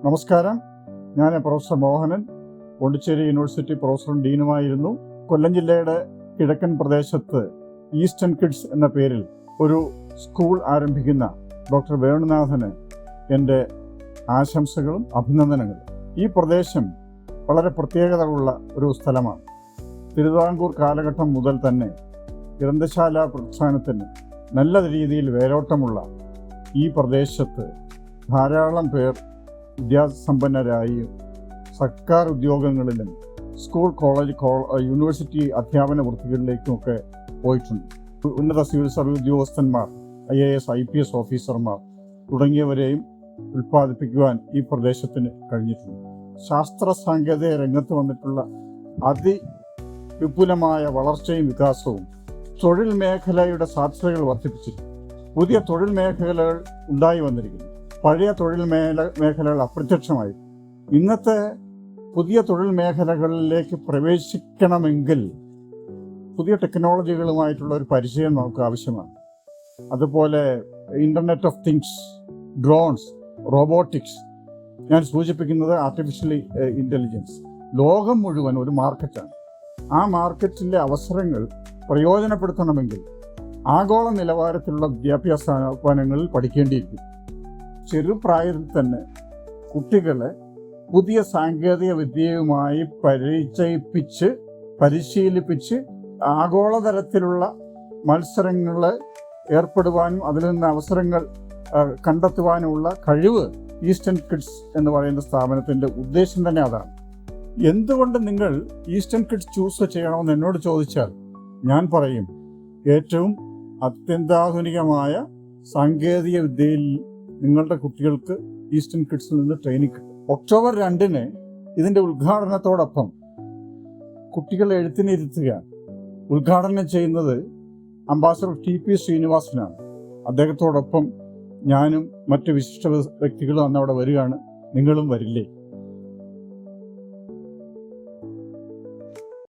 നമസ്കാരം. ഞാൻ professor Mohanan, Pondicherry university പ്രൊഫസറും ഡീനുമായിരുന്നു. കൊല്ലം ജില്ലയുടെ കിഴക്കൻ പ്രദേശത്ത് ഈസ്റ്റേൺ കിഡ്സ് എന്ന പേരിൽ ഒരു സ്കൂൾ ആരംഭിക്കുന്ന ഡോക്ടർ വേണുനാഥന് എൻ്റെ ആശംസകളും അഭിനന്ദനങ്ങളും. ഈ പ്രദേശം വളരെ പ്രത്യേകത ഉള്ള ഒരു സ്ഥലമാണ്. തിരുവിതാംകൂർ കാലഘട്ടം മുതൽ തന്നെ ഗ്രന്ഥശാല പ്രസ്ഥാനത്തിന് നല്ല രീതിയിൽ വേരോട്ടമുള്ള ഈ പ്രദേശത്ത് ധാരാളം പേർ വിദ്യാസമ്പന്നരായും സർക്കാർ ഉദ്യോഗങ്ങളിലും സ്കൂൾ, കോളേജ്, യൂണിവേഴ്സിറ്റി അധ്യാപന വൃത്തികളിലേക്കുമൊക്കെ പോയിട്ടുണ്ട്. ഉന്നത സിവിൽ സർവീസ് ഉദ്യോഗസ്ഥന്മാർ, IAS, IPS ഓഫീസർമാർ തുടങ്ങിയവരെയും ഉൽപ്പാദിപ്പിക്കുവാൻ ഈ പ്രദേശത്തിന് കഴിഞ്ഞിട്ടുണ്ട്. ശാസ്ത്ര സാങ്കേതിക രംഗത്ത് വന്നിട്ടുള്ള അതിവിപുലമായ വളർച്ചയും വികാസവും തൊഴിൽ മേഖലയുടെ സാധ്യതകൾ വർദ്ധിപ്പിച്ചിരിക്കുന്നു. പുതിയ തൊഴിൽ മേഖലകൾ ഉണ്ടായി വന്നിരിക്കുന്നു. പഴയ തൊഴിൽ മേഖലകൾ അപ്രത്യക്ഷമായി. ഇന്നത്തെ പുതിയ തൊഴിൽ മേഖലകളിലേക്ക് പ്രവേശിക്കണമെങ്കിൽ പുതിയ ടെക്നോളജികളുമായിട്ടുള്ള ഒരു പരിചയം നമുക്ക് ആവശ്യമാണ്. അതുപോലെ internet of things, drones, robotics, ഞാൻ സൂചിപ്പിക്കുന്നത് ആർട്ടിഫിഷ്യൽ ഇൻ്റലിജൻസ് ലോകം മുഴുവൻ ഒരു മാർക്കറ്റാണ്. ആ മാർക്കറ്റിലെ അവസരങ്ങൾ പ്രയോജനപ്പെടുത്തണമെങ്കിൽ ആഗോള നിലവാരത്തിലുള്ള വിദ്യാഭ്യാസ സ്ഥാപനങ്ങളിൽ പഠിക്കേണ്ടിയിരിക്കും. ചെറുപ്രായത്തിൽ തന്നെ കുട്ടികളെ പുതിയ സാങ്കേതിക വിദ്യയുമായി പരിശീലിപ്പിച്ച് ആഗോളതലത്തിലുള്ള മത്സരങ്ങളിൽ ഏർപ്പെടുവാനും അതിൽ നിന്ന് അവസരങ്ങൾ കണ്ടെത്തുവാനുമുള്ള കഴിവ് ഈസ്റ്റേൺ കിഡ്സ് എന്ന് പറയുന്ന സ്ഥാപനത്തിൻ്റെ ഉദ്ദേശം തന്നെ അതാണ്. എന്തുകൊണ്ട് നിങ്ങൾ ഈസ്റ്റേൺ കിഡ്സ് ചൂസ് ചെയ്യണമെന്ന് എന്നോട് ചോദിച്ചാൽ ഞാൻ പറയും, ഏറ്റവും അത്യന്താധുനികമായ സാങ്കേതിക വിദ്യയിൽ നിങ്ങളുടെ കുട്ടികൾക്ക് ഈസ്റ്റേൺ കിഡ്സിൽ നിന്ന് ട്രെയിനിങ് കിട്ടും. ഒക്ടോബർ 2 ഇതിൻ്റെ ഉദ്ഘാടനത്തോടൊപ്പം കുട്ടികളെ എഴുത്തിനിരുത്തുകയാണ്. ഉദ്ഘാടനം ചെയ്യുന്നത് അംബാസഡർ TP ശ്രീനിവാസനാണ്. അദ്ദേഹത്തോടൊപ്പം ഞാനും മറ്റ് വിശിഷ്ട വ്യക്തികളും അന്ന് അവിടെ വരികയാണ്. നിങ്ങളും വരില്ലേ?